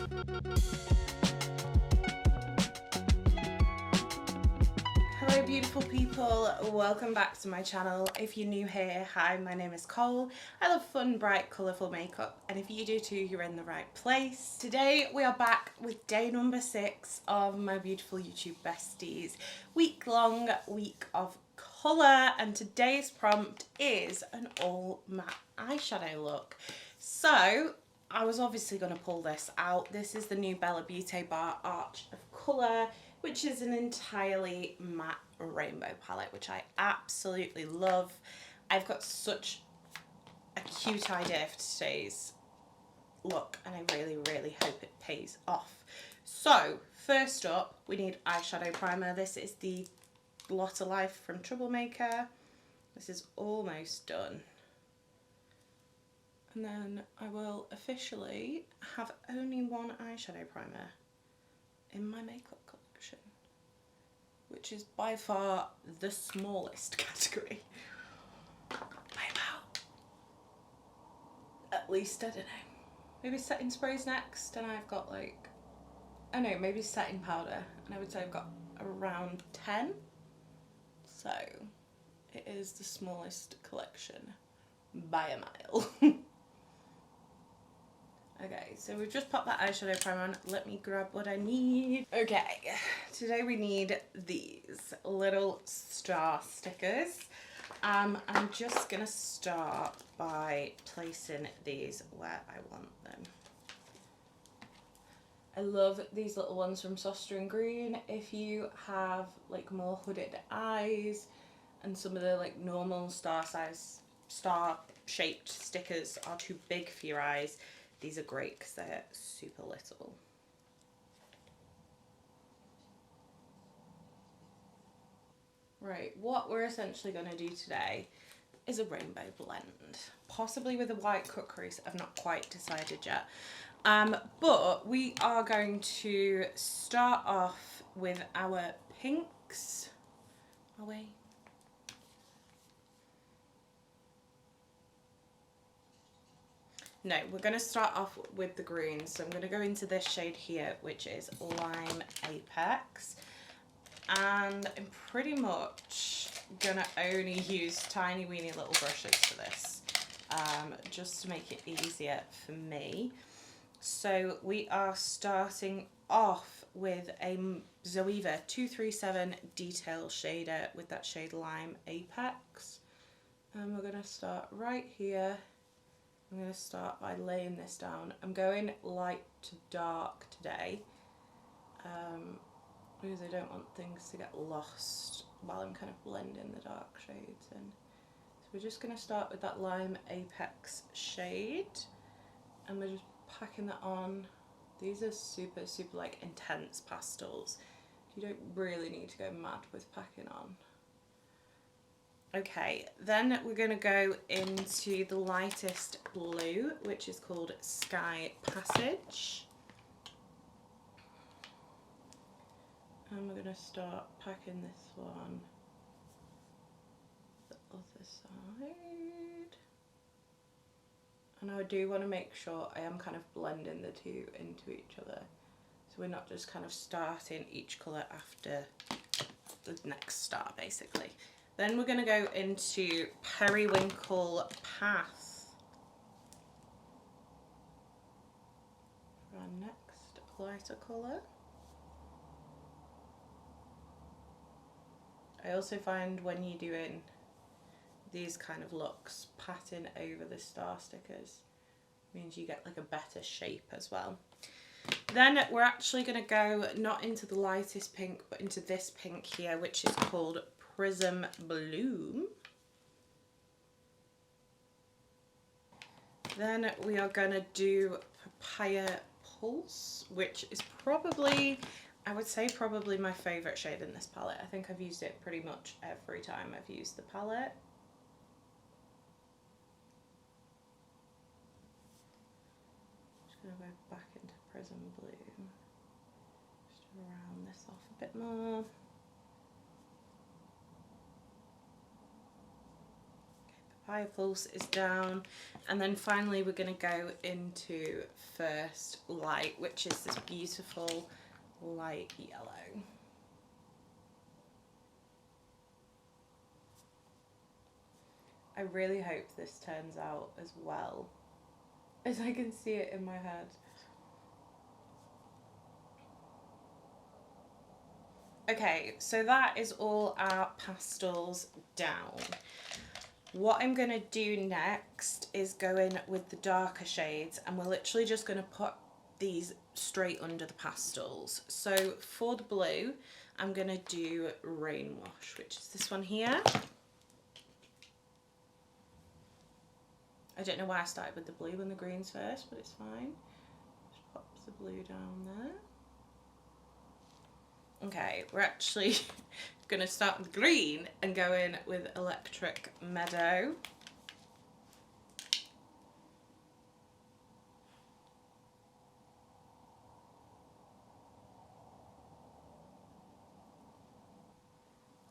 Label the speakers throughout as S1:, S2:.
S1: Hello beautiful people, welcome back to my channel. If you're new here, hi, my name is Cole. I love fun, bright, colourful makeup, and if you do too, you're in the right place. Today we are back with day number 6 of my beautiful YouTube besties week-long week of colour, and today's prompt is an all matte eyeshadow look. So I was obviously going to pull this out. This is the new Bella Beauty Bar Arch of Colour, which is an entirely matte rainbow palette, which I absolutely love. I've got such a cute idea for today's look, and I really, really hope it pays off. So first up, we need eyeshadow primer. This is the Lot of Life from Troublemaker. This is almost done. And then I will officially have only one eyeshadow primer in my makeup collection, which is by far the smallest category by about, at least, I don't know, maybe setting sprays next, and I've got like, I don't know, maybe setting powder, and I would say I've got around 10, so it is the smallest collection by a mile. Okay, so we've just popped that eyeshadow primer on. Let me grab what I need. Okay, today we need these little star stickers. I'm just gonna start by placing these where I want them. I love these little ones from Soster and Green. If you have like more hooded eyes and some of the like normal star shaped stickers are too big for your eyes, these are great because they're super little. Right, what we're essentially going to do today is a rainbow blend, possibly with a white cut crease. I've not quite decided yet. But we are going to start off with our pinks. Away. No, we're going to start off with the greens. So I'm going to go into this shade here, which is Lime Apex. And I'm pretty much going to only use tiny weeny little brushes for this, just to make it easier for me. So we are starting off with a Zoeva 237 Detail Shader with that shade Lime Apex. And we're going to start right here. I'm going to start by laying this down. I'm going light to dark today, because I don't want things to get lost while I'm kind of blending the dark shades in. So we're just going to start with that Lime Apex shade, and we're just packing that on. These are super, super like intense pastels. You don't really need to go mad with packing on. Okay, then we're going to go into the lightest blue, which is called Sky Passage. And we're going to start packing this one the other side. And I do want to make sure I am kind of blending the two into each other, so we're not just kind of starting each colour after the next star, basically. Then we're going to go into Periwinkle Path for our next lighter colour. I also find when you're doing these kind of looks, patting over the star stickers means you get like a better shape as well. Then we're actually going to go not into the lightest pink, but into this pink here, which is called Prism Bloom. Then we are going to do Papaya Pulse, which is probably, I would say, probably my favourite shade in this palette. I think I've used it pretty much every time I've used the palette. Just going to go back into Prism Bloom, just to round this off a bit more. Papaya Pulse is down. And then finally we're going to go into First Light, which is this beautiful light yellow. I really hope this turns out as well as I can see it in my head. Okay, so that is all our pastels down. What I'm going to do next is go in with the darker shades, and we're literally just going to put these straight under the pastels. So for the blue, I'm going to do Rain Wash, which is this one here. I don't know why I started with the blue and the greens first, but it's fine. Just pop the blue down there. Okay, we're actually going to start with green and go in with Electric Meadow.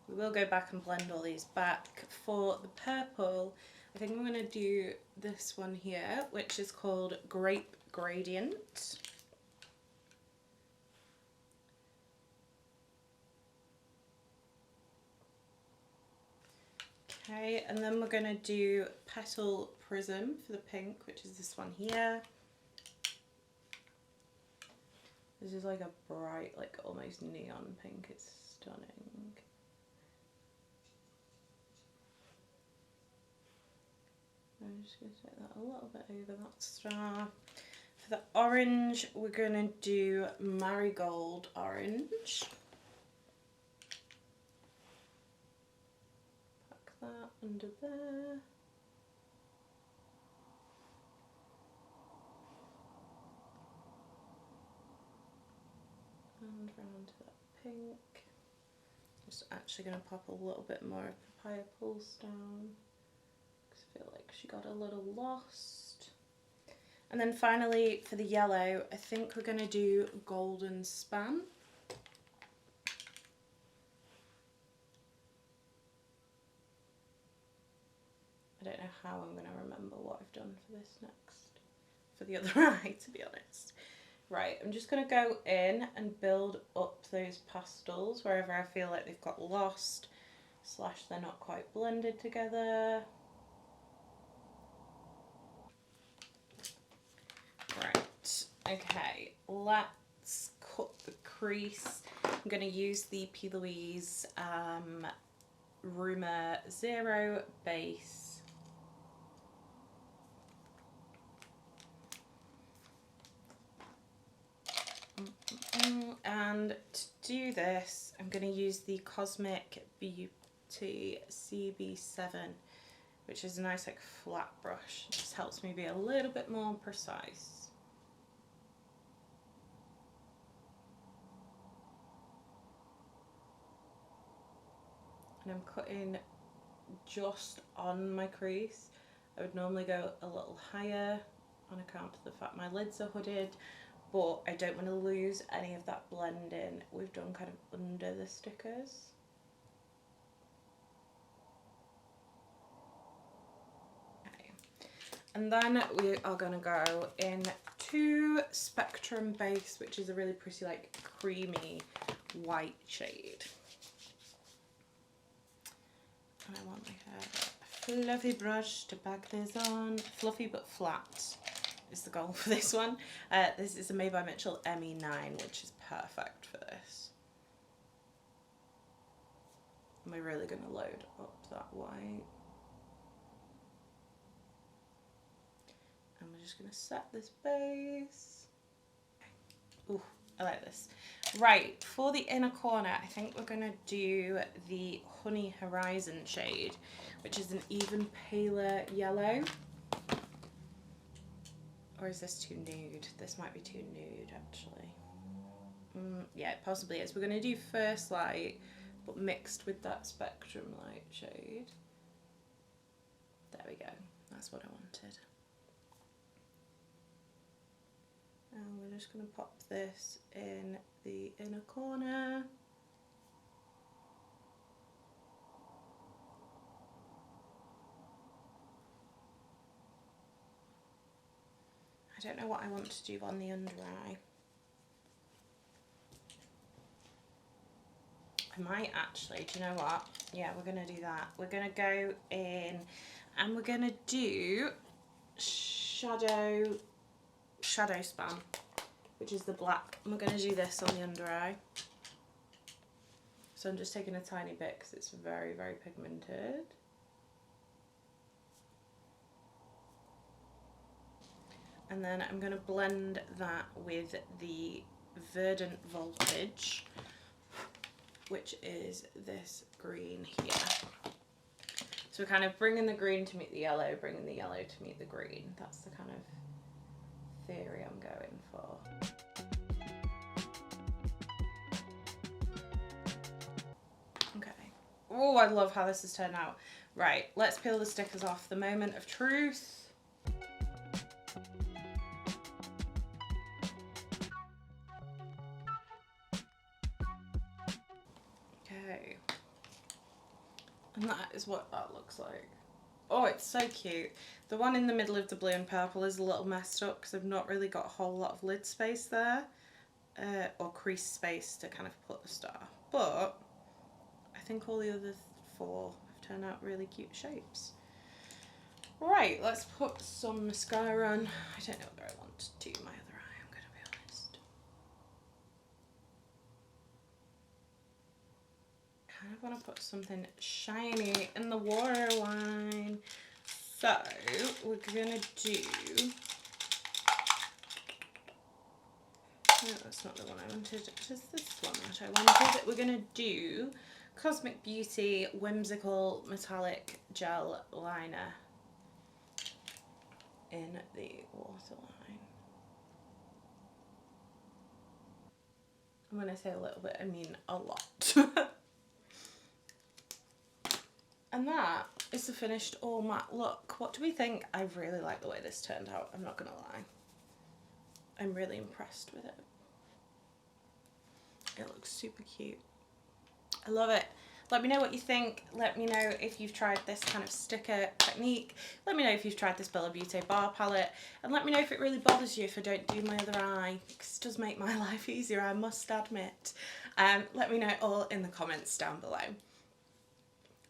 S1: We will go back and blend all these back. For the purple, I think I'm going to do this one here, which is called Grape Gradient. Okay, and then we're going to do Petal Prism for the pink, which is this one here. This is like a bright, like almost neon pink. It's stunning. I'm just going to take that a little bit over that star. For the orange, we're going to do Marigold Orange. Pack that under there. And round to that pink. Just actually going to pop a little bit more of Papaya Pulse down. I feel like she got a little lost. And then finally for the yellow, I think we're going to do Golden Span. I don't know how I'm going to remember what I've done for this next, for the other eye, to be honest. Right, I'm just going to go in and build up those pastels wherever I feel like they've got lost, / they're not quite blended together. Right, okay, let's cut the crease. I'm going to use the P. Louise Rumour Zero base. And to do this, I'm going to use the Cosmic Beauty CB7, which is a nice like flat brush. It just helps me be a little bit more precise. And I'm cutting just on my crease. I would normally go a little higher on account of the fact my lids are hooded, but I don't want to lose any of that blending we've done kind of under the stickers. Okay. And then we are going to go in to Spectrum Base, which is a really pretty like creamy white shade. And I want like a fluffy brush to bag this on. Fluffy but flat is the goal for this one. This is a Made by Mitchell ME9, which is perfect for this. And we're really going to load up that white. And we're just going to set this base. Ooh, I like this. Right, for the inner corner, I think we're going to do the Honey Horizon shade, which is an even paler yellow. Or is this too nude? This might be too nude, actually. Yeah, it possibly is. We're going to do First Light, but mixed with that Spectrum Light shade. There we go. That's what I wanted. And we're just going to pop this in the inner corner. I don't know what I want to do on the under eye. I might actually, do you know what? Yeah, we're going to do that. We're going to go in and we're going to do shadow span, which is the black. And we're going to do this on the under eye. So I'm just taking a tiny bit because it's very, very pigmented. And then I'm going to blend that with the Verdant Voltage, which is this green here. So we're kind of bringing the green to meet the yellow, bringing the yellow to meet the green. That's the kind of theory I'm going for. Okay. Oh, I love how this has turned out. Right, let's peel the stickers off. The moment of truth. Okay. And that is what that looks like. Oh, it's so cute. The one in the middle of the blue and purple is a little messed up because I've not really got a whole lot of lid space there, or crease space to kind of put the star. But I think all the other four have turned out really cute shapes. Right, let's put some mascara on. I don't know whether I want to do my other eye, I'm going to be honest. Kind of want to put something shiny in the waterline. So we're going to do... No, that's not the one I wanted. It is this one that I wanted. We're going to do Cosmic Beauty Whimsical Metallic Gel Liner in the waterline. And when I say a little bit, I mean a lot. And that is the finished all matte look. What do we think? I really like the way this turned out, I'm not gonna lie. I'm really impressed with it. It looks super cute. I love it. Let me know what you think. Let me know if you've tried this kind of sticker technique. Let me know if you've tried this Bella Beauty bar palette. And let me know if it really bothers you if I don't do my other eye, because it does make my life easier, I must admit. Let me know all in the comments down below.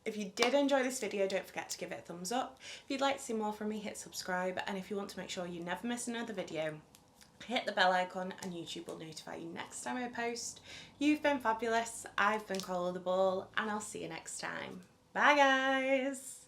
S1: If you did enjoy this video, don't forget to give it a thumbs up. If you'd like to see more from me, hit subscribe. And if you want to make sure you never miss another video, hit the bell icon and YouTube will notify you next time I post. You've been fabulous. I've been Colourful, and I'll see you next time. Bye guys!